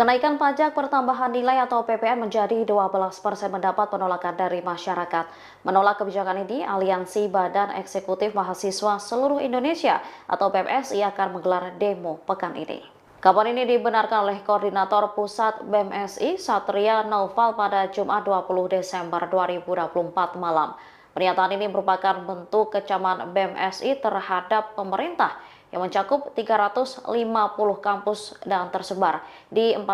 Kenaikan pajak pertambahan nilai atau PPN menjadi 12% mendapat penolakan dari masyarakat. Menolak kebijakan ini, Aliansi Badan Eksekutif Mahasiswa Seluruh Indonesia atau BMSI akan menggelar demo pekan ini. Kabar ini dibenarkan oleh Koordinator Pusat BMSI Satria Naufal pada Jumat 20 Desember 2024 malam. Pernyataan ini merupakan bentuk kecaman BMSI terhadap pemerintah yang mencakup 350 kampus dan tersebar di 14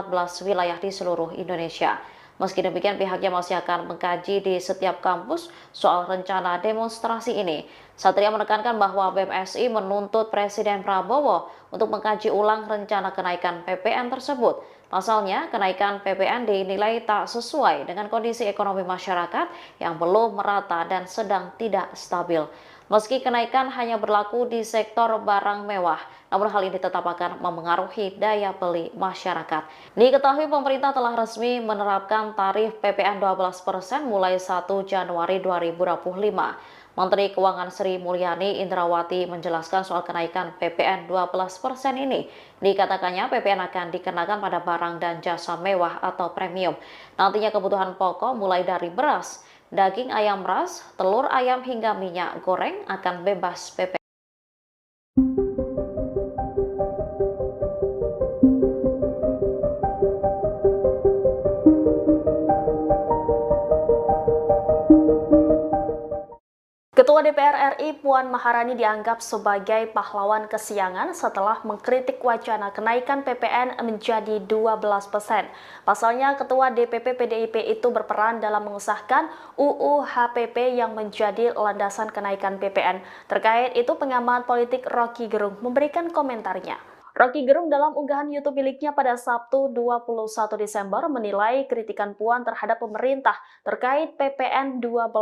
wilayah di seluruh Indonesia. Meski demikian, pihaknya masih akan mengkaji di setiap kampus soal rencana demonstrasi ini. Satria menekankan bahwa BMSI menuntut Presiden Prabowo untuk mengkaji ulang rencana kenaikan PPN tersebut. Pasalnya, kenaikan PPN dinilai tak sesuai dengan kondisi ekonomi masyarakat yang belum merata dan sedang tidak stabil. Meski kenaikan hanya berlaku di sektor barang mewah, namun hal ini tetap akan memengaruhi daya beli masyarakat. Diketahui pemerintah telah resmi menerapkan tarif PPN 12% mulai 1 Januari 2025. Menteri Keuangan Sri Mulyani Indrawati menjelaskan soal kenaikan PPN 12% ini. Dikatakannya PPN akan dikenakan pada barang dan jasa mewah atau premium. Nantinya kebutuhan pokok mulai dari beras, daging ayam ras, telur ayam hingga minyak goreng akan bebas PPN. Ketua DPR RI Puan Maharani dianggap sebagai pahlawan kesiangan setelah mengkritik wacana kenaikan PPN menjadi 12%. Pasalnya, Ketua DPP PDIP itu berperan dalam mengesahkan UU HPP yang menjadi landasan kenaikan PPN. Terkait itu, pengamat politik Rocky Gerung memberikan komentarnya. Rocky Gerung dalam unggahan YouTube miliknya pada Sabtu 21 Desember menilai kritikan Puan terhadap pemerintah terkait PPN 12%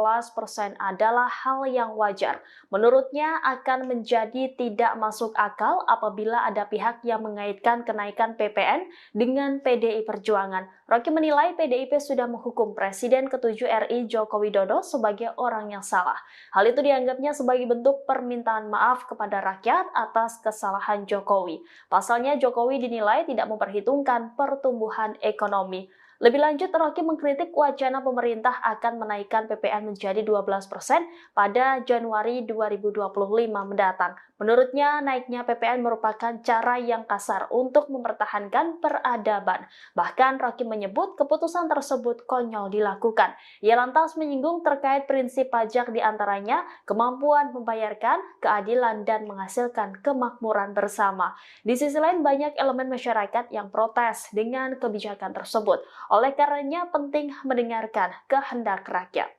adalah hal yang wajar. Menurutnya akan menjadi tidak masuk akal apabila ada pihak yang mengaitkan kenaikan PPN dengan PDI Perjuangan. Rocky menilai PDIP sudah menghukum Presiden ke-7 RI Joko Widodo sebagai orang yang salah. Hal itu dianggapnya sebagai bentuk permintaan maaf kepada rakyat atas kesalahan Jokowi. Pasalnya Jokowi dinilai tidak memperhitungkan pertumbuhan ekonomi. Lebih lanjut, Rocky mengkritik wacana pemerintah akan menaikkan PPN menjadi 12% pada Januari 2025 mendatang. Menurutnya, naiknya PPN merupakan cara yang kasar untuk mempertahankan peradaban. Bahkan Rocky menyebut keputusan tersebut konyol dilakukan. Ia lantas menyinggung terkait prinsip pajak diantaranya kemampuan membayarkan, keadilan, dan menghasilkan kemakmuran bersama. Di sisi lain, banyak elemen masyarakat yang protes dengan kebijakan tersebut. Oleh karenanya penting mendengarkan kehendak rakyat.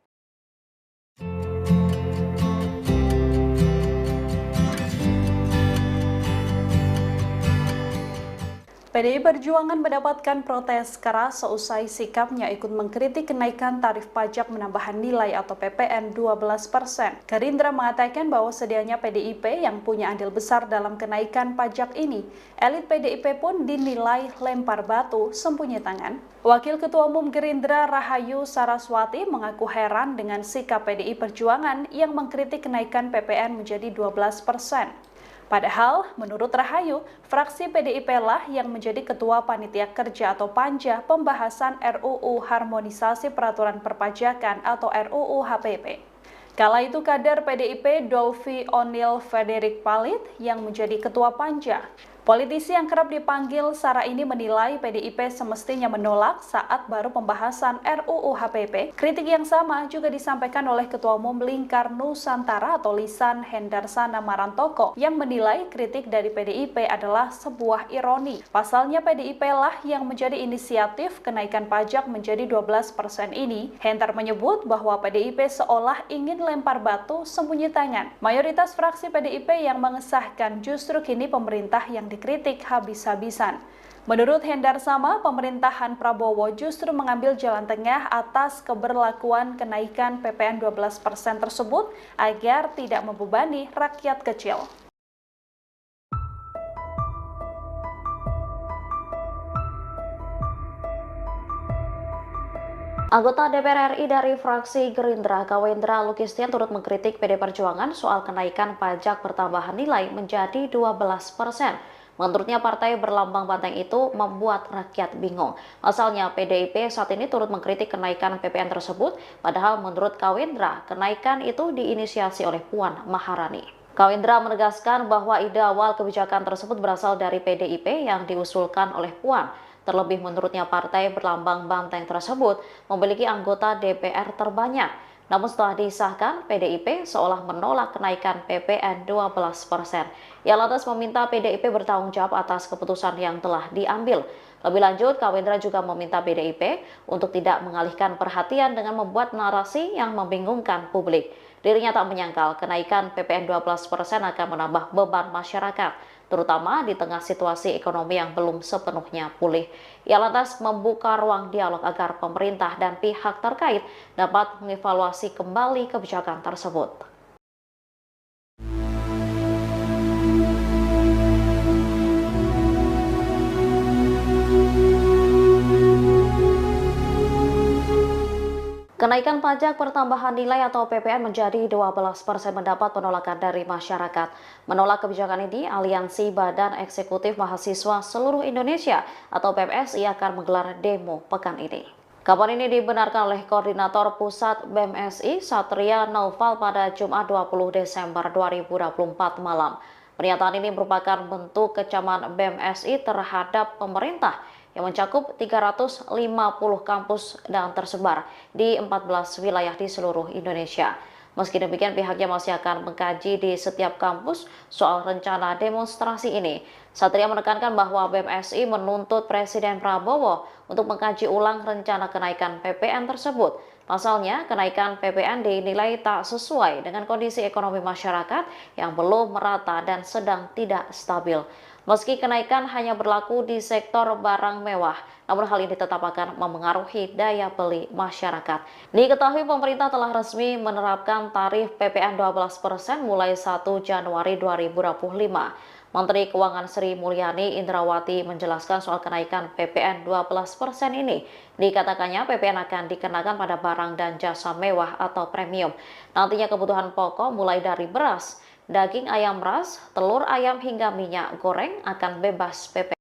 PDI Perjuangan mendapatkan protes keras seusai sikapnya ikut mengkritik kenaikan tarif pajak menambah nilai atau PPN 12%. Gerindra mengatakan bahwa sedianya PDIP yang punya andil besar dalam kenaikan pajak ini. Elit PDIP pun dinilai lempar batu, sembunyi tangan. Wakil Ketua Umum Gerindra Rahayu Saraswati mengaku heran dengan sikap PDI Perjuangan yang mengkritik kenaikan PPN menjadi 12%. Padahal, menurut Rahayu, fraksi PDIP lah yang menjadi Ketua Panitia Kerja atau Panja pembahasan RUU Harmonisasi Peraturan Perpajakan atau RUU HPP. Kala itu kader PDIP Dolvi Onil Frederick Palit yang menjadi Ketua Panja. Politisi yang kerap dipanggil Sara ini menilai PDIP semestinya menolak saat baru pembahasan RUU HPP. Kritik yang sama juga disampaikan oleh Ketua Umum Lingkar Nusantara atau Lisan Hendarsana Marantoko yang menilai kritik dari PDIP adalah sebuah ironi. Pasalnya PDIP lah yang menjadi inisiatif kenaikan pajak menjadi 12% ini. Hendar menyebut bahwa PDIP seolah ingin lempar batu sembunyi tangan. Mayoritas fraksi PDIP yang mengesahkan justru kini pemerintah yang dikritik habis-habisan. Menurut Hendar Sama, pemerintahan Prabowo justru mengambil jalan tengah atas keberlakuan kenaikan PPN 12% tersebut agar tidak membebani rakyat kecil. Anggota DPR RI dari fraksi Gerindra, Kawendra Lukistian turut mengkritik PD Perjuangan soal kenaikan pajak pertambahan nilai menjadi 12%. Menurutnya partai berlambang banteng itu membuat rakyat bingung. Pasalnya PDIP saat ini turut mengkritik kenaikan PPN tersebut, padahal menurut Kawendra, kenaikan itu diinisiasi oleh Puan Maharani. Kawendra menegaskan bahwa ide awal kebijakan tersebut berasal dari PDIP yang diusulkan oleh Puan. Terlebih menurutnya partai berlambang banteng tersebut memiliki anggota DPR terbanyak. Namun setelah disahkan, PDIP seolah menolak kenaikan PPN 12%. Ia lantas meminta PDIP bertanggung jawab atas keputusan yang telah diambil. Lebih lanjut, Kawendra juga meminta PDIP untuk tidak mengalihkan perhatian dengan membuat narasi yang membingungkan publik. Dirinya tak menyangkal kenaikan PPN 12% akan menambah beban masyarakat, terutama di tengah situasi ekonomi yang belum sepenuhnya pulih. Ia lantas membuka ruang dialog agar pemerintah dan pihak terkait dapat mengevaluasi kembali kebijakan tersebut. Kenaikan pajak pertambahan nilai atau PPN menjadi 12% mendapat penolakan dari masyarakat. Menolak kebijakan ini, Aliansi Badan Eksekutif Mahasiswa Seluruh Indonesia atau PMSI akan menggelar demo pekan ini. Kabar ini dibenarkan oleh Koordinator Pusat BMSI Satria Naufal pada Jumat 20 Desember 2024 malam. Pernyataan ini merupakan bentuk kecaman BMSI terhadap pemerintah yang mencakup 350 kampus dan tersebar di 14 wilayah di seluruh Indonesia. Meski demikian, pihaknya masih akan mengkaji di setiap kampus soal rencana demonstrasi ini. Satria menekankan bahwa BMSI menuntut Presiden Prabowo untuk mengkaji ulang rencana kenaikan PPN tersebut. Pasalnya, kenaikan PPN dinilai tak sesuai dengan kondisi ekonomi masyarakat yang belum merata dan sedang tidak stabil. Meski kenaikan hanya berlaku di sektor barang mewah, namun hal ini tetap akan memengaruhi daya beli masyarakat. Diketahui pemerintah telah resmi menerapkan tarif PPN 12% mulai 1 Januari 2025. Menteri Keuangan Sri Mulyani Indrawati menjelaskan soal kenaikan PPN 12% ini. Dikatakannya PPN akan dikenakan pada barang dan jasa mewah atau premium. Nantinya kebutuhan pokok mulai dari beras, daging ayam ras, telur ayam hingga minyak goreng akan bebas PPN.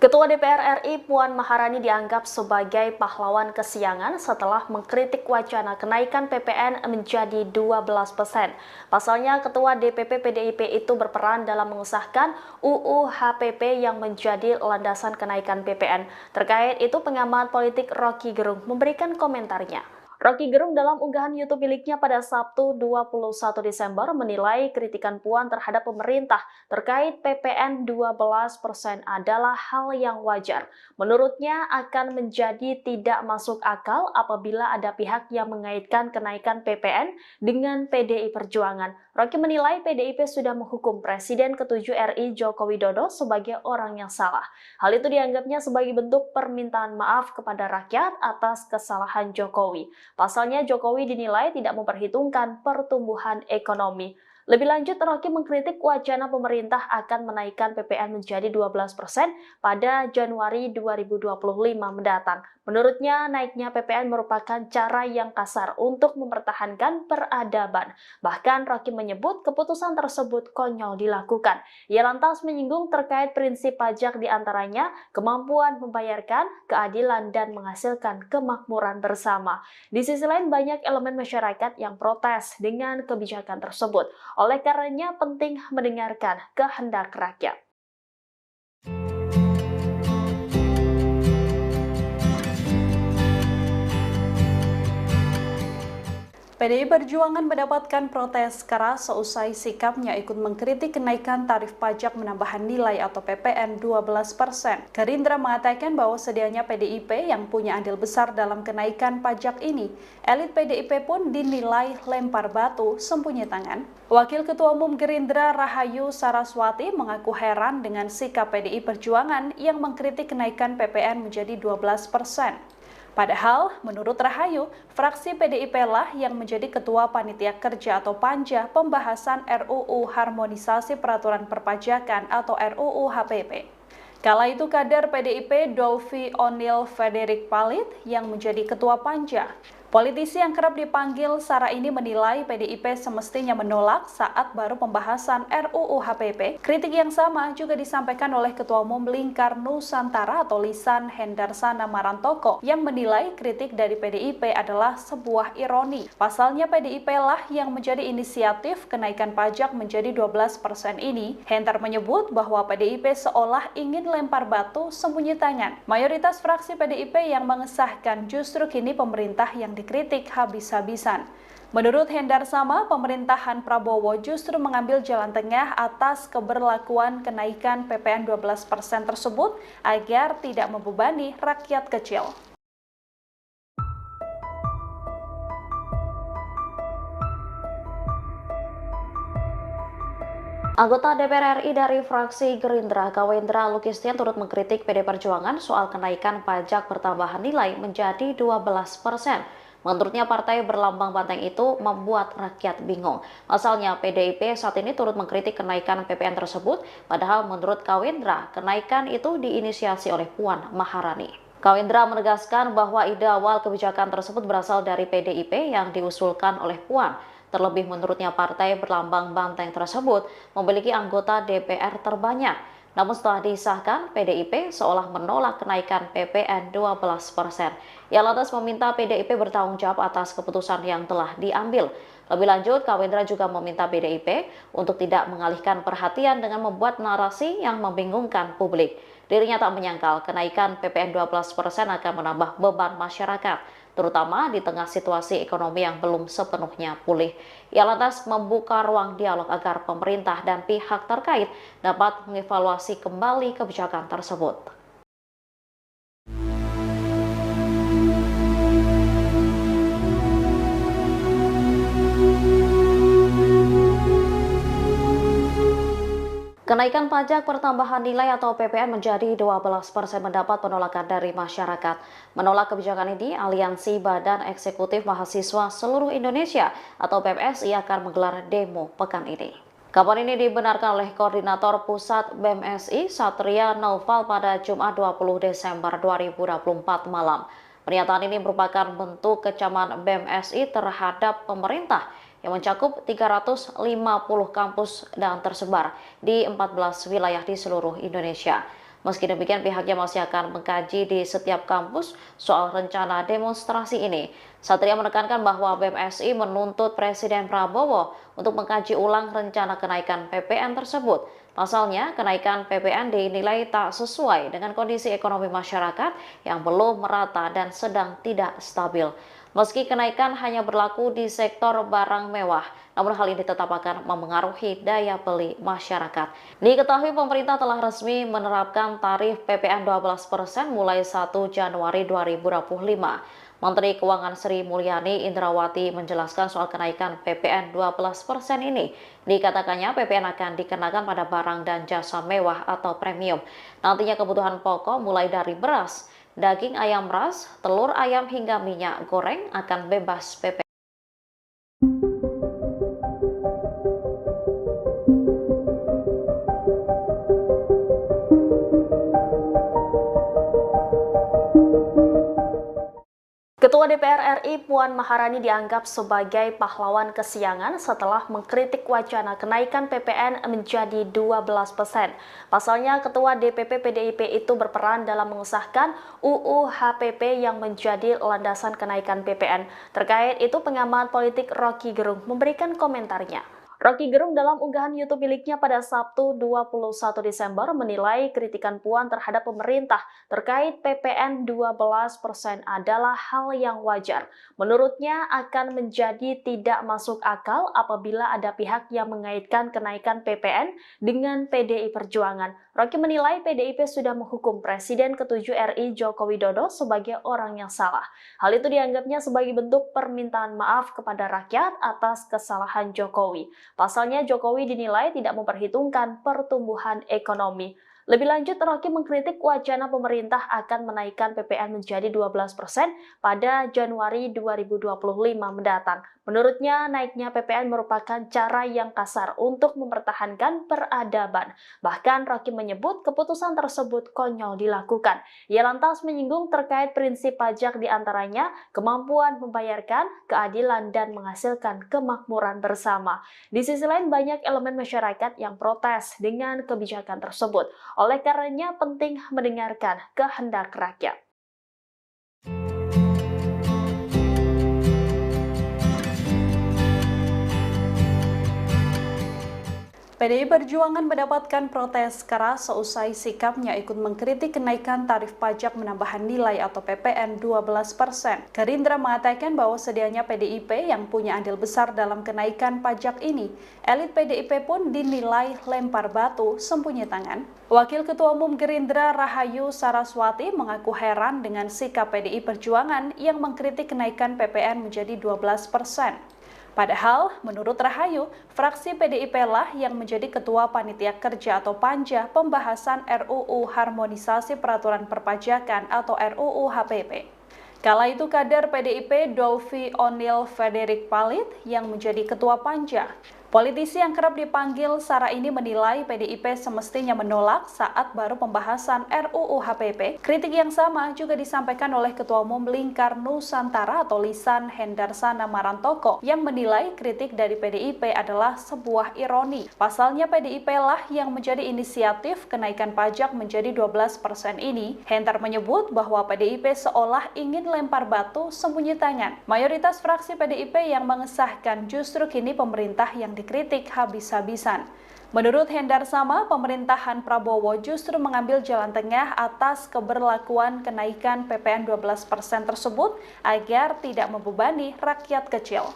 Ketua DPR RI Puan Maharani dianggap sebagai pahlawan kesiangan setelah mengkritik wacana kenaikan PPN menjadi 12%. Pasalnya, Ketua DPP PDIP itu berperan dalam mengesahkan UU HPP yang menjadi landasan kenaikan PPN. Terkait itu, pengamat politik Rocky Gerung memberikan komentarnya. Rocky Gerung dalam unggahan YouTube miliknya pada Sabtu 21 Desember menilai kritikan Puan terhadap pemerintah terkait PPN 12% adalah hal yang wajar. Menurutnya akan menjadi tidak masuk akal apabila ada pihak yang mengaitkan kenaikan PPN dengan PDI Perjuangan. Rocky menilai PDIP sudah menghukum Presiden ke-7 RI Joko Widodo sebagai orang yang salah. Hal itu dianggapnya sebagai bentuk permintaan maaf kepada rakyat atas kesalahan Jokowi. Pasalnya Jokowi dinilai tidak memperhitungkan pertumbuhan ekonomi. Lebih lanjut, Rocky mengkritik wacana pemerintah akan menaikkan PPN menjadi 12% pada Januari 2025 mendatang. Menurutnya, naiknya PPN merupakan cara yang kasar untuk mempertahankan peradaban. Bahkan Rocky menyebut keputusan tersebut konyol dilakukan. Ia lantas menyinggung terkait prinsip pajak diantaranya kemampuan membayarkan, keadilan, dan menghasilkan kemakmuran bersama. Di sisi lain, banyak elemen masyarakat yang protes dengan kebijakan tersebut. Oleh karenanya penting mendengarkan kehendak rakyat. PDI Perjuangan mendapatkan protes keras seusai sikapnya ikut mengkritik kenaikan tarif pajak menambahkan nilai atau PPN 12%. Gerindra mengatakan bahwa sedianya PDIP yang punya andil besar dalam kenaikan pajak ini. Elit PDIP pun dinilai lempar batu sembunyi tangan. Wakil Ketua Umum Gerindra Rahayu Saraswati mengaku heran dengan sikap PDI Perjuangan yang mengkritik kenaikan PPN menjadi 12%. Padahal, menurut Rahayu, fraksi PDIP lah yang menjadi Ketua Panitia Kerja atau Panja pembahasan RUU Harmonisasi Peraturan Perpajakan atau RUU HPP. Kala itu kader PDIP Dolvi Onil Frederick Palit yang menjadi ketua Panja. Politisi yang kerap dipanggil Sara ini menilai PDIP semestinya menolak saat baru pembahasan RUU HPP. Kritik yang sama juga disampaikan oleh Ketua Umum Lingkar Nusantara atau Lisan Hendarsana Marantoko yang menilai kritik dari PDIP adalah sebuah ironi. Pasalnya PDIP lah yang menjadi inisiatif kenaikan pajak menjadi 12% ini. Hendar menyebut bahwa PDIP seolah ingin lempar batu sembunyi tangan. Mayoritas fraksi PDIP yang mengesahkan justru kini pemerintah yang dikritik habis-habisan. Menurut Hendar Sama, pemerintahan Prabowo justru mengambil jalan tengah atas keberlakuan kenaikan PPN 12% tersebut agar tidak membebani rakyat kecil. Anggota DPR RI dari fraksi Gerindra, Kawendra Lukistian turut mengkritik PD Perjuangan soal kenaikan pajak pertambahan nilai menjadi 12%. Menurutnya partai berlambang banteng itu membuat rakyat bingung. Pasalnya PDIP saat ini turut mengkritik kenaikan PPN tersebut, padahal menurut Kawendra, kenaikan itu diinisiasi oleh Puan Maharani. Kawendra menegaskan bahwa ide awal kebijakan tersebut berasal dari PDIP yang diusulkan oleh Puan. Terlebih menurutnya partai berlambang banteng tersebut memiliki anggota DPR terbanyak. Namun setelah disahkan, PDIP seolah menolak kenaikan PPN 12%. Ia lantas meminta PDIP bertanggung jawab atas keputusan yang telah diambil. Lebih lanjut, Kawendra juga meminta PDIP untuk tidak mengalihkan perhatian dengan membuat narasi yang membingungkan publik. Dirinya tak menyangkal kenaikan PPN 12% akan menambah beban masyarakat, terutama di tengah situasi ekonomi yang belum sepenuhnya pulih. Ia lantas membuka ruang dialog agar pemerintah dan pihak terkait dapat mengevaluasi kembali kebijakan tersebut. Kenaikan pajak pertambahan nilai atau PPN menjadi 12% mendapat penolakan dari masyarakat. Menolak kebijakan ini, Aliansi Badan Eksekutif Mahasiswa Seluruh Indonesia atau PMSI akan menggelar demo pekan ini. Kabar ini dibenarkan oleh Koordinator Pusat BMSI Satria Naufal pada Jumat 20 Desember 2024 malam. Pernyataan ini merupakan bentuk kecaman BMSI terhadap pemerintah yang mencakup 350 kampus dan tersebar di 14 wilayah di seluruh Indonesia. Meski demikian, pihaknya masih akan mengkaji di setiap kampus soal rencana demonstrasi ini. Satria menekankan bahwa BMSI menuntut Presiden Prabowo untuk mengkaji ulang rencana kenaikan PPN tersebut. Pasalnya, kenaikan PPN dinilai tak sesuai dengan kondisi ekonomi masyarakat yang belum merata dan sedang tidak stabil. Meski kenaikan hanya berlaku di sektor barang mewah, namun hal ini tetap akan memengaruhi daya beli masyarakat. Diketahui pemerintah telah resmi menerapkan tarif PPN 12% mulai 1 Januari 2025. Menteri Keuangan Sri Mulyani Indrawati menjelaskan soal kenaikan PPN 12% ini. Dikatakannya PPN akan dikenakan pada barang dan jasa mewah atau premium. Nantinya kebutuhan pokok mulai dari beras, daging ayam ras, telur ayam hingga minyak goreng akan bebas PPN. Ketua DPR RI Puan Maharani dianggap sebagai pahlawan kesiangan setelah mengkritik wacana kenaikan PPN menjadi 12%. Pasalnya, Ketua DPP PDIP itu berperan dalam mengesahkan UU HPP yang menjadi landasan kenaikan PPN. Terkait itu, pengamat politik Rocky Gerung memberikan komentarnya. Rocky Gerung dalam unggahan YouTube miliknya pada Sabtu 21 Desember menilai kritikan Puan terhadap pemerintah terkait PPN 12% adalah hal yang wajar. Menurutnya akan menjadi tidak masuk akal apabila ada pihak yang mengaitkan kenaikan PPN dengan PDI Perjuangan. Rocky menilai PDIP sudah menghukum Presiden ke-7 RI Joko Widodo sebagai orang yang salah. Hal itu dianggapnya sebagai bentuk permintaan maaf kepada rakyat atas kesalahan Jokowi. Pasalnya Jokowi dinilai tidak memperhitungkan pertumbuhan ekonomi. Lebih lanjut, Rocky mengkritik wacana pemerintah akan menaikkan PPN menjadi 12% pada Januari 2025 mendatang. Menurutnya, naiknya PPN merupakan cara yang kasar untuk mempertahankan peradaban. Bahkan Rocky menyebut keputusan tersebut konyol dilakukan. Ia lantas menyinggung terkait prinsip pajak diantaranya kemampuan membayarkan, keadilan, dan menghasilkan kemakmuran bersama. Di sisi lain, banyak elemen masyarakat yang protes dengan kebijakan tersebut. Oleh karenanya, penting mendengarkan kehendak rakyat. PDI Perjuangan mendapatkan protes keras seusai sikapnya ikut mengkritik kenaikan tarif pajak menambahkan nilai atau PPN 12%. Gerindra mengatakan bahwa sedianya PDIP yang punya andil besar dalam kenaikan pajak ini. Elit PDIP pun dinilai lempar batu sembunyi tangan. Wakil Ketua Umum Gerindra Rahayu Saraswati mengaku heran dengan sikap PDI Perjuangan yang mengkritik kenaikan PPN menjadi 12%. Padahal, menurut Rahayu, fraksi PDIP lah yang menjadi Ketua Panitia Kerja atau Panja pembahasan RUU Harmonisasi Peraturan Perpajakan atau RUU HPP. Kala itu kader PDIP Dolvi Onil Frederick Palit yang menjadi Ketua Panja. Politisi yang kerap dipanggil Sara ini menilai PDIP semestinya menolak saat baru pembahasan RUU HPP. Kritik yang sama juga disampaikan oleh Ketua Umum Lingkar Nusantara atau Lisan Hendarsana Marantoko yang menilai kritik dari PDIP adalah sebuah ironi. Pasalnya PDIP lah yang menjadi inisiatif kenaikan pajak menjadi 12% ini. Hendar menyebut bahwa PDIP seolah ingin lempar batu sembunyi tangan. Mayoritas fraksi PDIP yang mengesahkan justru kini pemerintah yang dikritik habis-habisan. Menurut Hendar Sama, pemerintahan Prabowo justru mengambil jalan tengah atas keberlakuan kenaikan PPN 12% tersebut agar tidak membebani rakyat kecil.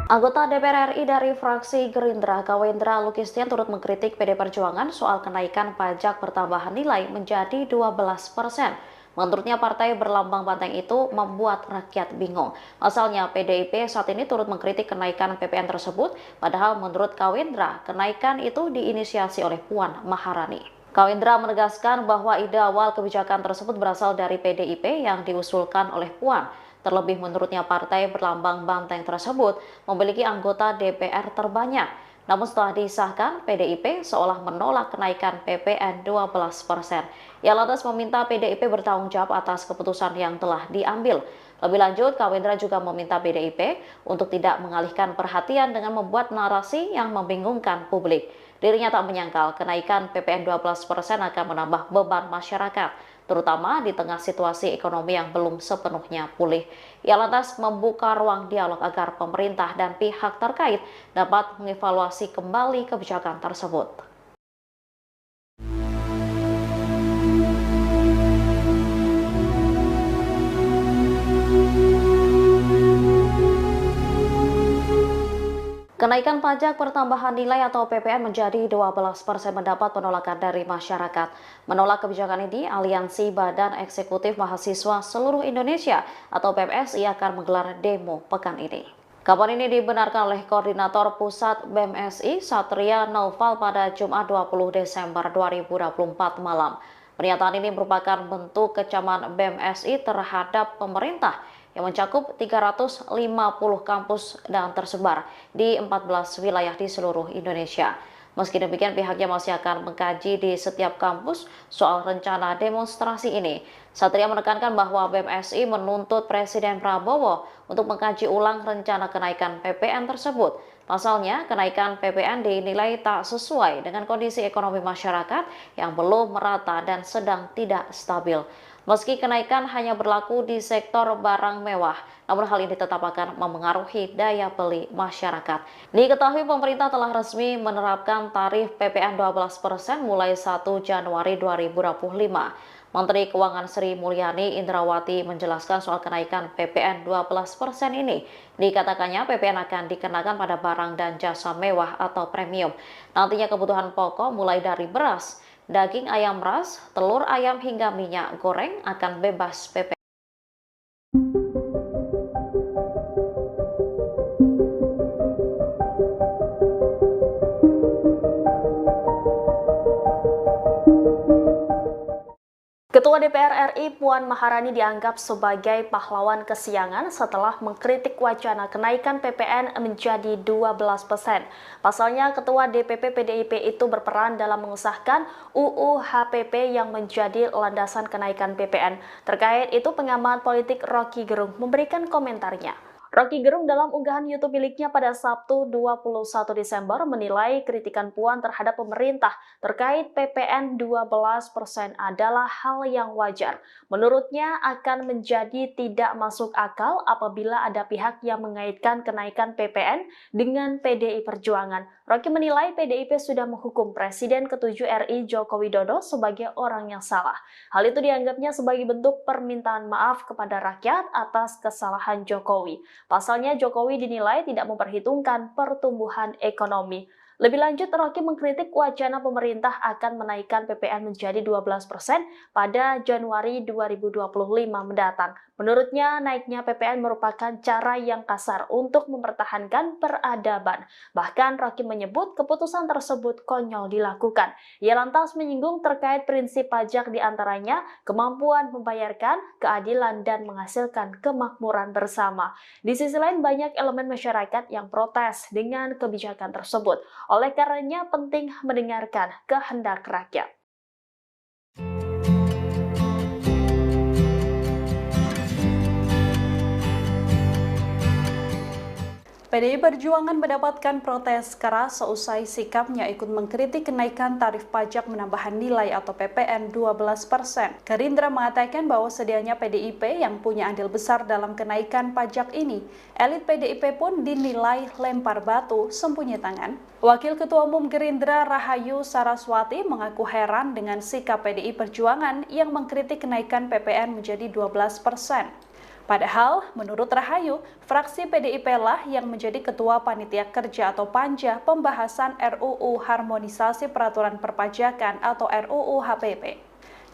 Anggota DPR RI dari fraksi Gerindra, Kawendra Lukistian turut mengkritik PD Perjuangan soal kenaikan pajak pertambahan nilai menjadi 12%. Menurutnya partai berlambang banteng itu membuat rakyat bingung. Pasalnya PDIP saat ini turut mengkritik kenaikan PPN tersebut, padahal menurut Kawendra, kenaikan itu diinisiasi oleh Puan Maharani. Kawendra menegaskan bahwa ide awal kebijakan tersebut berasal dari PDIP yang diusulkan oleh Puan. Terlebih menurutnya partai berlambang banteng tersebut memiliki anggota DPR terbanyak. Namun setelah disahkan, PDIP seolah menolak kenaikan PPN 12%. Ia lantas meminta PDIP bertanggung jawab atas keputusan yang telah diambil. Lebih lanjut, Kawendra juga meminta PDIP untuk tidak mengalihkan perhatian dengan membuat narasi yang membingungkan publik. Dirinya tak menyangkal kenaikan PPN 12% akan menambah beban masyarakat, terutama di tengah situasi ekonomi yang belum sepenuhnya pulih. Ia lantas membuka ruang dialog agar pemerintah dan pihak terkait dapat mengevaluasi kembali kebijakan tersebut. Kenaikan pajak pertambahan nilai atau PPN menjadi 12% mendapat penolakan dari masyarakat. Menolak kebijakan ini, Aliansi Badan Eksekutif Mahasiswa Seluruh Indonesia atau PMSI akan menggelar demo pekan ini. Kabar ini dibenarkan oleh Koordinator Pusat BMSI Satria Naufal pada Jumat 20 Desember 2024 malam. Pernyataan ini merupakan bentuk kecaman BMSI terhadap pemerintah yang mencakup 350 kampus dan tersebar di 14 wilayah di seluruh Indonesia. Meski demikian, pihaknya masih akan mengkaji di setiap kampus soal rencana demonstrasi ini. Satria menekankan bahwa BMSI menuntut Presiden Prabowo untuk mengkaji ulang rencana kenaikan PPN tersebut. Pasalnya, kenaikan PPN dinilai tak sesuai dengan kondisi ekonomi masyarakat yang belum merata dan sedang tidak stabil. Meski kenaikan hanya berlaku di sektor barang mewah, namun hal ini tetap akan memengaruhi daya beli masyarakat. Diketahui pemerintah telah resmi menerapkan tarif PPN 12% mulai 1 Januari 2025. Menteri Keuangan Sri Mulyani Indrawati menjelaskan soal kenaikan PPN 12% ini. Dikatakannya PPN akan dikenakan pada barang dan jasa mewah atau premium. Nantinya kebutuhan pokok mulai dari beras, daging ayam ras, telur ayam hingga minyak goreng akan bebas PPN. Ketua DPR RI Puan Maharani dianggap sebagai pahlawan kesiangan setelah mengkritik wacana kenaikan PPN menjadi 12%. Pasalnya, Ketua DPP PDIP itu berperan dalam mengesahkan UU HPP yang menjadi landasan kenaikan PPN. Terkait itu, pengamat politik Rocky Gerung memberikan komentarnya. Rocky Gerung dalam unggahan YouTube miliknya pada Sabtu 21 Desember menilai kritikan Puan terhadap pemerintah terkait PPN 12% adalah hal yang wajar. Menurutnya akan menjadi tidak masuk akal apabila ada pihak yang mengaitkan kenaikan PPN dengan PDI Perjuangan. Rocky menilai PDIP sudah menghukum Presiden ke-7 RI Joko Widodo sebagai orang yang salah. Hal itu dianggapnya sebagai bentuk permintaan maaf kepada rakyat atas kesalahan Jokowi. Pasalnya Jokowi dinilai tidak memperhitungkan pertumbuhan ekonomi. Lebih lanjut, Rocky mengkritik wacana pemerintah akan menaikkan PPN menjadi 12% pada Januari 2025 mendatang. Menurutnya, naiknya PPN merupakan cara yang kasar untuk mempertahankan peradaban. Bahkan Rocky menyebut keputusan tersebut konyol dilakukan. Ia lantas menyinggung terkait prinsip pajak diantaranya kemampuan membayarkan, keadilan, dan menghasilkan kemakmuran bersama. Di sisi lain, banyak elemen masyarakat yang protes dengan kebijakan tersebut. Oleh karenanya penting mendengarkan kehendak rakyat. PDI Perjuangan mendapatkan protes keras seusai sikapnya ikut mengkritik kenaikan tarif pajak menambahkan nilai atau PPN 12%. Gerindra mengatakan bahwa sedianya PDIP yang punya andil besar dalam kenaikan pajak ini. Elit PDIP pun dinilai lempar batu, sembunyi tangan. Wakil Ketua Umum Gerindra Rahayu Saraswati mengaku heran dengan sikap PDI Perjuangan yang mengkritik kenaikan PPN menjadi 12%. Padahal, menurut Rahayu, fraksi PDIP lah yang menjadi Ketua Panitia Kerja atau Panja pembahasan RUU Harmonisasi Peraturan Perpajakan atau RUU HPP.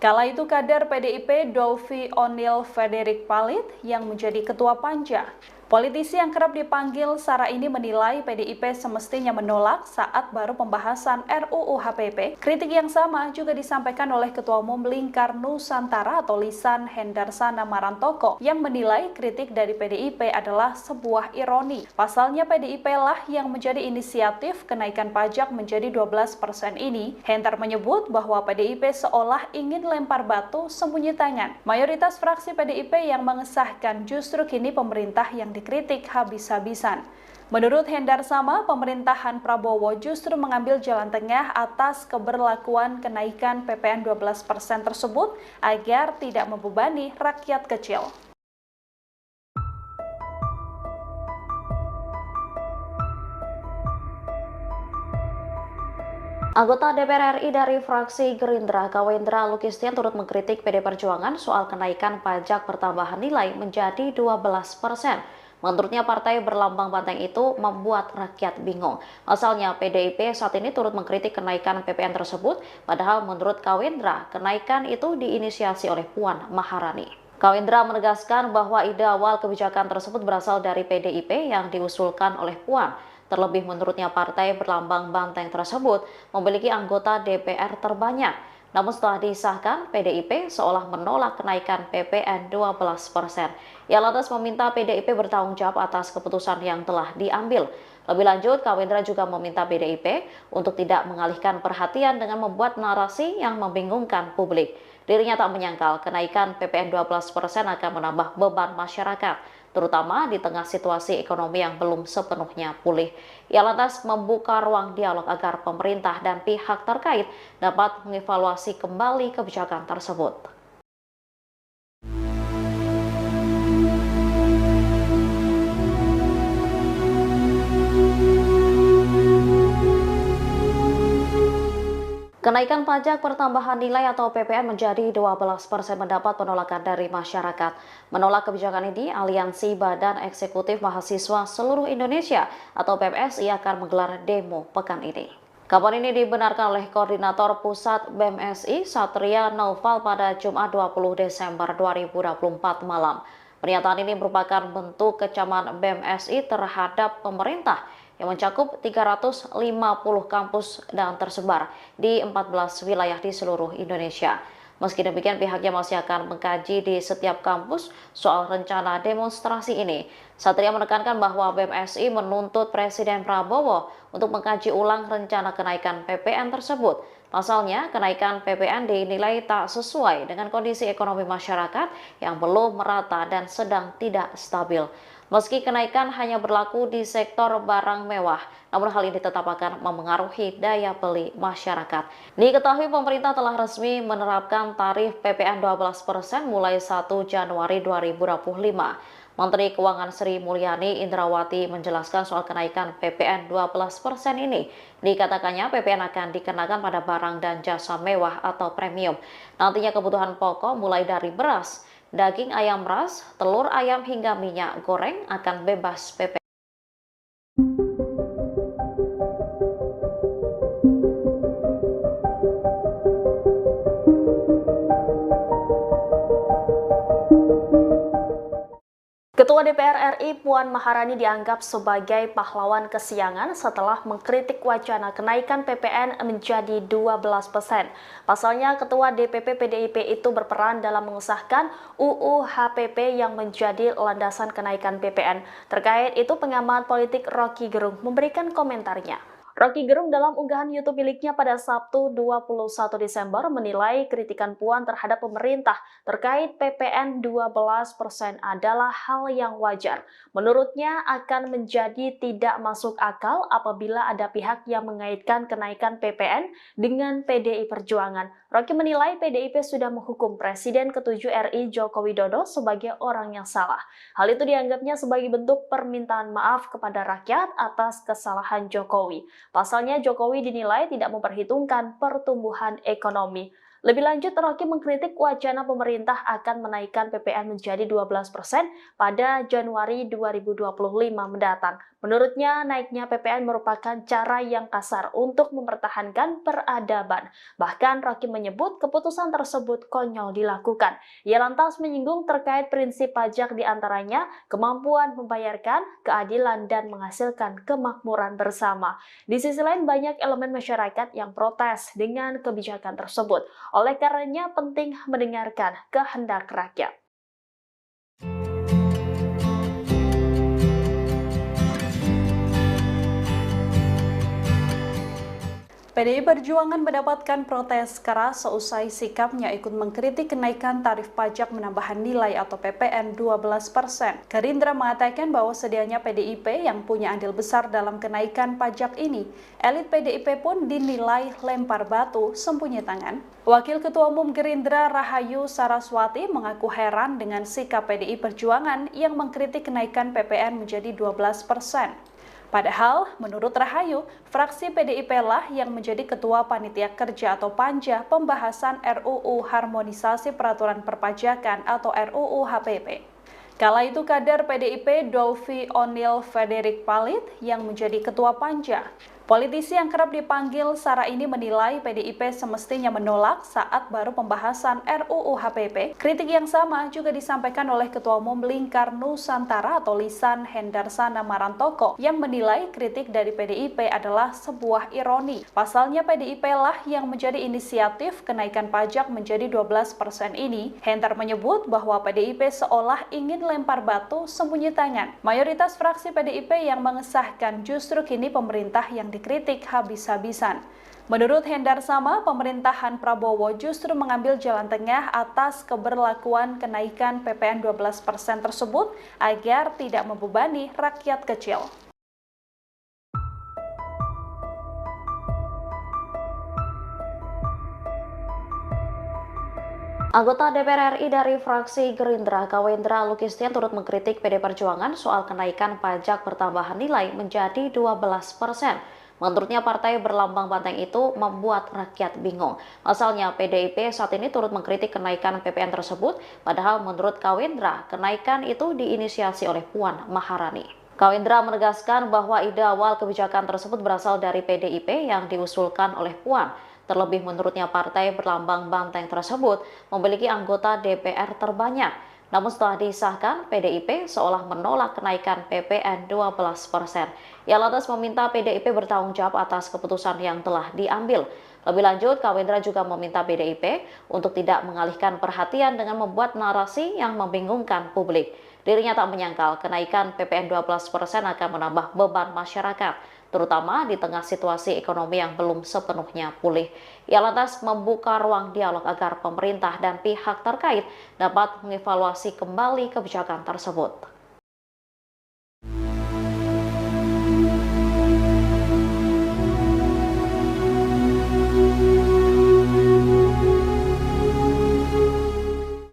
Kala itu kader PDIP Dovi Onil Frederick Palit yang menjadi Ketua Panja. Politisi yang kerap dipanggil Sara ini menilai PDIP semestinya menolak saat baru pembahasan RUU HPP. Kritik yang sama juga disampaikan oleh Ketua Umum Lingkar Nusantara atau Lisan Hendarsana Marantoko yang menilai kritik dari PDIP adalah sebuah ironi. Pasalnya PDIP lah yang menjadi inisiatif kenaikan pajak menjadi 12% ini. Hendar menyebut bahwa PDIP seolah ingin lempar batu sembunyi tangan. Mayoritas fraksi PDIP yang mengesahkan justru kini pemerintah yang dikritik habis-habisan. Menurut Hendar Sama, pemerintahan Prabowo justru mengambil jalan tengah atas keberlakuan kenaikan PPN 12% tersebut agar tidak membebani rakyat kecil. Anggota DPR RI dari fraksi Gerindra, Kawendra Lukistian turut mengkritik PD Perjuangan soal kenaikan pajak pertambahan nilai menjadi 12%. Menurutnya partai berlambang banteng itu membuat rakyat bingung. Asalnya PDIP saat ini turut mengkritik kenaikan PPN tersebut, padahal menurut Kawendra, kenaikan itu diinisiasi oleh Puan Maharani. Kawendra menegaskan bahwa ide awal kebijakan tersebut berasal dari PDIP yang diusulkan oleh Puan. Terlebih menurutnya partai berlambang banteng tersebut memiliki anggota DPR terbanyak. Namun setelah disahkan, PDIP seolah menolak kenaikan PPN 12%. Ia lantas meminta PDIP bertanggung jawab atas keputusan yang telah diambil. Lebih lanjut, Kawendra juga meminta PDIP untuk tidak mengalihkan perhatian dengan membuat narasi yang membingungkan publik. Dirinya tak menyangkal kenaikan PPN 12% akan menambah beban masyarakat, terutama di tengah situasi ekonomi yang belum sepenuhnya pulih. Ia lantas membuka ruang dialog agar pemerintah dan pihak terkait dapat mengevaluasi kembali kebijakan tersebut. Kenaikan pajak pertambahan nilai atau PPN menjadi 12% mendapat penolakan dari masyarakat. Menolak kebijakan ini, Aliansi Badan Eksekutif Mahasiswa Seluruh Indonesia atau PMSI akan menggelar demo pekan ini. Kabar ini dibenarkan oleh Koordinator Pusat BMSI Satria Naufal pada Jumat 20 Desember 2024 malam. Pernyataan ini merupakan bentuk kecaman BMSI terhadap pemerintah yang mencakup 350 kampus dan tersebar di 14 wilayah di seluruh Indonesia. Meski demikian, pihaknya masih akan mengkaji di setiap kampus soal rencana demonstrasi ini. Satria menekankan bahwa BMSI menuntut Presiden Prabowo untuk mengkaji ulang rencana kenaikan PPN tersebut. Pasalnya, kenaikan PPN dinilai tak sesuai dengan kondisi ekonomi masyarakat yang belum merata dan sedang tidak stabil. Meski kenaikan hanya berlaku di sektor barang mewah, namun hal ini tetap akan memengaruhi daya beli masyarakat. Diketahui pemerintah telah resmi menerapkan tarif PPN 12% mulai 1 Januari 2025. Menteri Keuangan Sri Mulyani Indrawati menjelaskan soal kenaikan PPN 12% ini. Dikatakannya PPN akan dikenakan pada barang dan jasa mewah atau premium. Nantinya kebutuhan pokok mulai dari beras, daging ayam ras, telur ayam hingga minyak goreng akan bebas PPN. Ketua DPR RI Puan Maharani dianggap sebagai pahlawan kesiangan setelah mengkritik wacana kenaikan PPN menjadi 12%. Pasalnya, Ketua DPP PDIP itu berperan dalam mengesahkan UU HPP yang menjadi landasan kenaikan PPN. Terkait itu, pengamat politik Rocky Gerung memberikan komentarnya. Rocky Gerung dalam unggahan YouTube miliknya pada Sabtu 21 Desember menilai kritikan Puan terhadap pemerintah terkait PPN 12% adalah hal yang wajar. Menurutnya akan menjadi tidak masuk akal apabila ada pihak yang mengaitkan kenaikan PPN dengan PDI Perjuangan. Rocky menilai PDIP sudah menghukum Presiden ke-7 RI Joko Widodo sebagai orang yang salah. Hal itu dianggapnya sebagai bentuk permintaan maaf kepada rakyat atas kesalahan Jokowi. Pasalnya Jokowi dinilai tidak memperhitungkan pertumbuhan ekonomi. Lebih lanjut, Rocky mengkritik wacana pemerintah akan menaikkan PPN menjadi 12% pada Januari 2025 mendatang. Menurutnya, naiknya PPN merupakan cara yang kasar untuk mempertahankan peradaban. Bahkan, Rocky menyebut keputusan tersebut konyol dilakukan. Ia lantas menyinggung terkait prinsip pajak diantaranya kemampuan membayarkan, keadilan, dan menghasilkan kemakmuran bersama. Di sisi lain, banyak elemen masyarakat yang protes dengan kebijakan tersebut. Oleh karenanya, penting mendengarkan kehendak rakyat. PDI Perjuangan mendapatkan protes keras seusai sikapnya ikut mengkritik kenaikan tarif pajak menambahan nilai atau PPN 12%. Gerindra mengatakan bahwa sedianya PDIP yang punya andil besar dalam kenaikan pajak ini. Elit PDIP pun dinilai lempar batu sembunyi tangan. Wakil Ketua Umum Gerindra Rahayu Saraswati mengaku heran dengan sikap PDI Perjuangan yang mengkritik kenaikan PPN menjadi 12%. Padahal, menurut Rahayu, fraksi PDIP lah yang menjadi Ketua Panitia Kerja atau Panja pembahasan RUU Harmonisasi Peraturan Perpajakan atau RUU HPP. Kala itu kader PDIP Dolvi Onil Frederick Palit yang menjadi Ketua Panja. Politisi yang kerap dipanggil Sara ini menilai PDIP semestinya menolak saat baru pembahasan RUU HPP. Kritik yang sama juga disampaikan oleh Ketua Umum Lingkar Nusantara atau Lisan Hendarsana Marantoko yang menilai kritik dari PDIP adalah sebuah ironi. Pasalnya PDIP lah yang menjadi inisiatif kenaikan pajak menjadi 12% ini. Hendar menyebut bahwa PDIP seolah ingin lempar batu sembunyi tangan. Mayoritas fraksi PDIP yang mengesahkan justru kini pemerintah yang dikritik habis-habisan. Menurut Hendar Sama, pemerintahan Prabowo justru mengambil jalan tengah atas keberlakuan kenaikan PPN 12% tersebut agar tidak membebani rakyat kecil. Anggota DPR RI dari fraksi Gerindra, Kawendra Lukistian turut mengkritik PD Perjuangan soal kenaikan pajak pertambahan nilai menjadi 12%. Menurutnya partai berlambang banteng itu membuat rakyat bingung. Pasalnya PDIP saat ini turut mengkritik kenaikan PPN tersebut, padahal menurut Kawendra, kenaikan itu diinisiasi oleh Puan Maharani. Kawendra menegaskan bahwa ide awal kebijakan tersebut berasal dari PDIP yang diusulkan oleh Puan. Terlebih menurutnya partai berlambang banteng tersebut memiliki anggota DPR terbanyak. Namun setelah disahkan, PDIP seolah menolak kenaikan PPN 12%. Ia lantas meminta PDIP bertanggung jawab atas keputusan yang telah diambil. Lebih lanjut, Kawendra juga meminta PDIP untuk tidak mengalihkan perhatian dengan membuat narasi yang membingungkan publik. Dirinya tak menyangkal kenaikan PPN 12% akan menambah beban masyarakat, terutama di tengah situasi ekonomi yang belum sepenuhnya pulih. Ia lantas membuka ruang dialog agar pemerintah dan pihak terkait dapat mengevaluasi kembali kebijakan tersebut.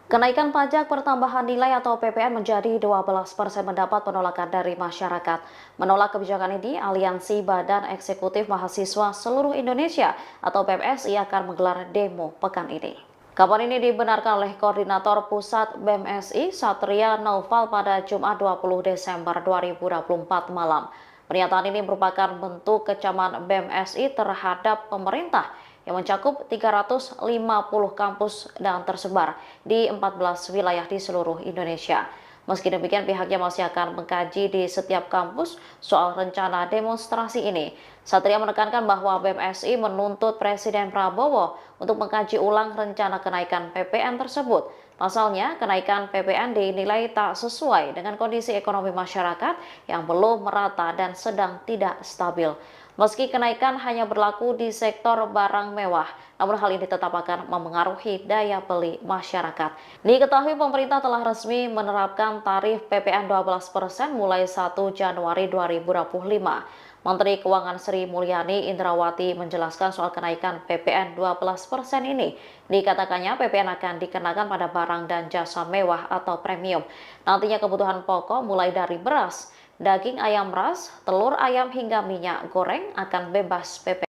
Kenaikan pajak pertambahan nilai atau PPN menjadi 12% mendapat penolakan dari masyarakat. Menolak kebijakan ini, Aliansi Badan Eksekutif Mahasiswa Seluruh Indonesia atau PMSI akan menggelar demo pekan ini. Kabar ini dibenarkan oleh Koordinator Pusat BMSI Satria Naufal pada Jumat 20 Desember 2024 malam. Pernyataan ini merupakan bentuk kecaman BMSI terhadap pemerintah yang mencakup 350 kampus dan tersebar di 14 wilayah di seluruh Indonesia. Meski demikian, pihaknya masih akan mengkaji di setiap kampus soal rencana demonstrasi ini. Satria menekankan bahwa BMSI menuntut Presiden Prabowo untuk mengkaji ulang rencana kenaikan PPN tersebut. Pasalnya, kenaikan PPN dinilai tak sesuai dengan kondisi ekonomi masyarakat yang belum merata dan sedang tidak stabil. Meski kenaikan hanya berlaku di sektor barang mewah, namun hal ini tetap akan memengaruhi daya beli masyarakat. Diketahui pemerintah telah resmi menerapkan tarif PPN 12% mulai 1 Januari 2025. Menteri Keuangan Sri Mulyani Indrawati menjelaskan soal kenaikan PPN 12% ini. Dikatakannya PPN akan dikenakan pada barang dan jasa mewah atau premium. Nantinya kebutuhan pokok mulai dari beras, daging ayam ras, telur ayam hingga minyak goreng akan bebas PPN.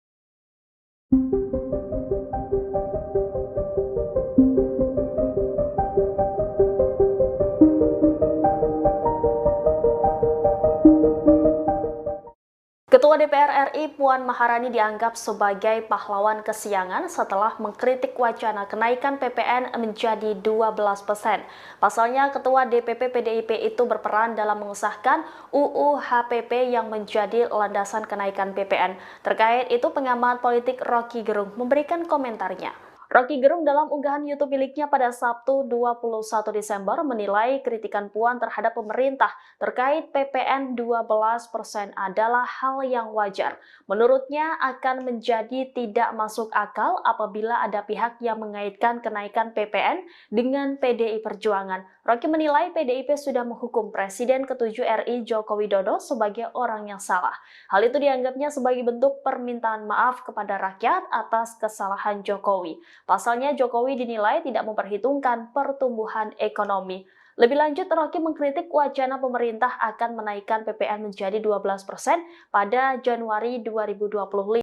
Ketua DPR RI Puan Maharani dianggap sebagai pahlawan kesiangan setelah mengkritik wacana kenaikan PPN menjadi 12%. Pasalnya, Ketua DPP PDIP itu berperan dalam mengesahkan UU HPP yang menjadi landasan kenaikan PPN. Terkait itu, pengamat politik Rocky Gerung memberikan komentarnya. Rocky Gerung dalam unggahan YouTube miliknya pada Sabtu 21 Desember menilai kritikan Puan terhadap pemerintah terkait PPN 12% adalah hal yang wajar. Menurutnya akan menjadi tidak masuk akal apabila ada pihak yang mengaitkan kenaikan PPN dengan PDI Perjuangan. Rocky menilai PDIP sudah menghukum Presiden ke-7 RI Joko Widodo sebagai orang yang salah. Hal itu dianggapnya sebagai bentuk permintaan maaf kepada rakyat atas kesalahan Jokowi. Pasalnya Jokowi dinilai tidak memperhitungkan pertumbuhan ekonomi. Lebih lanjut, Rocky mengkritik wacana pemerintah akan menaikkan PPN menjadi 12% pada Januari 2025.